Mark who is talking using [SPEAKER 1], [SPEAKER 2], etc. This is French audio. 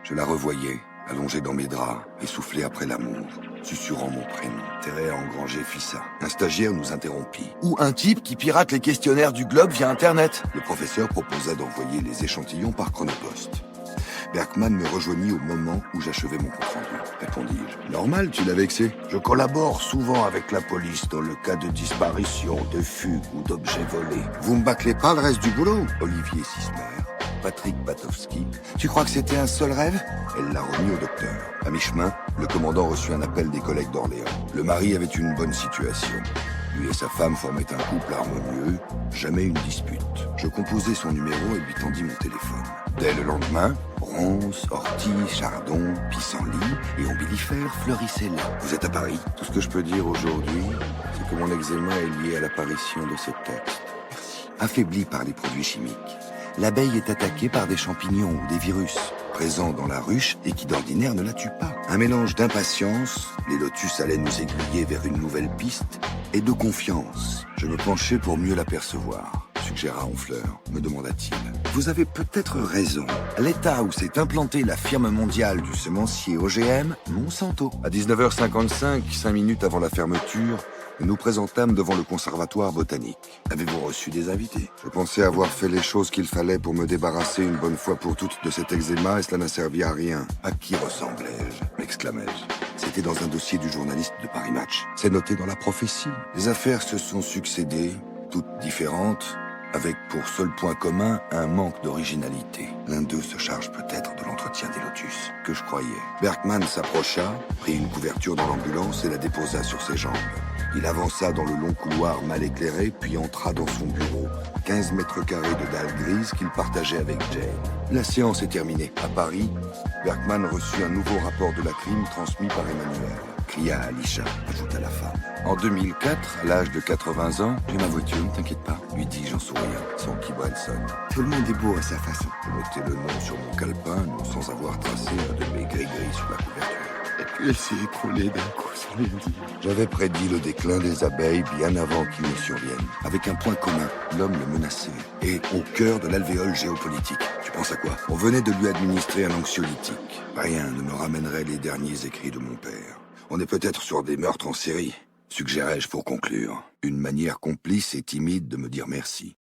[SPEAKER 1] Je la revoyais, allongée dans mes draps, essoufflée après l'amour, susurrant mon prénom. Intérêt à engranger Fissa. Un stagiaire nous interrompit. Ou un type qui pirate les questionnaires du Globe via Internet. Le professeur proposa d'envoyer les échantillons par Chronopost. Berkman me rejoignit au moment où j'achevais mon compte-rendu. Répondis-je. Normal, tu l'as vexé. Je collabore souvent avec la police dans le cas de disparition, de fugue ou d'objets volés. Vous me bâclez pas le reste du boulot? Olivier Sismer, Patrick Batowski. Tu crois que c'était un seul rêve? Elle l'a remis au docteur. À mi-chemin, le commandant reçut un appel des collègues d'Orléans. Le mari avait une bonne situation. Lui et sa femme formaient un couple harmonieux, jamais une dispute. Je composai son numéro et lui tendis mon téléphone. Dès le lendemain, ronces, orties, chardons, pissenlits et ombellifères fleurissaient là. Vous êtes à Paris? Tout ce que je peux dire aujourd'hui, c'est que mon eczéma est lié à l'apparition de ce texte. Merci. Affaibli par les produits chimiques, l'abeille est attaquée par des champignons ou des virus, présents dans la ruche et qui d'ordinaire ne la tuent pas. Un mélange d'impatience, les lotus allaient nous aiguiller vers une nouvelle piste, et de confiance. Je me penchai pour mieux l'apercevoir, suggéra Honfleur, me demanda-t-il. Vous avez peut-être raison. L'état où s'est implantée la firme mondiale du semencier OGM, Monsanto. À 19h55, 5 minutes avant la fermeture, nous nous présentâmes devant le conservatoire botanique. Avez-vous reçu des invités? Je pensais avoir fait les choses qu'il fallait pour me débarrasser une bonne fois pour toutes de cet eczéma et cela n'a servi à rien. À qui ressemblais-je? M'exclamai-je. C'était dans un dossier du journaliste de Paris Match. C'est noté dans la prophétie. Les affaires se sont succédées, toutes différentes, avec pour seul point commun un manque d'originalité. L'un d'eux se charge peut-être de l'entretien des lotus, que je croyais. Berkman s'approcha, prit une couverture dans l'ambulance et la déposa sur ses jambes. Il avança dans le long couloir mal éclairé, puis entra dans son bureau. 15 mètres carrés de dalles grises qu'il partageait avec Jane. La séance est terminée. À Paris, Berkman reçut un nouveau rapport de la crime transmis par Emmanuel. Cria Alisha, ajouta la femme. En 2004, à l'âge de 80 ans, j'ai ma voiture, ne t'inquiète pas, lui dis-je en souriant, sans Branson. Tout le monde est beau à sa façon. Je mettais le nom sur mon calepin, non sans avoir tracé un de mes gris-gris sur la couverture. Et puis elle s'est écroulée d'un coup sans rien dire. J'avais prédit le déclin des abeilles bien avant qu'il ne survienne. Avec un point commun, l'homme le menaçait. Et au cœur de l'alvéole géopolitique. Tu penses à quoi? On venait de lui administrer un anxiolytique. Rien ne me ramènerait les derniers écrits de mon père. On est peut-être sur des meurtres en série, suggérai-je pour conclure. Une manière complice et timide de me dire merci.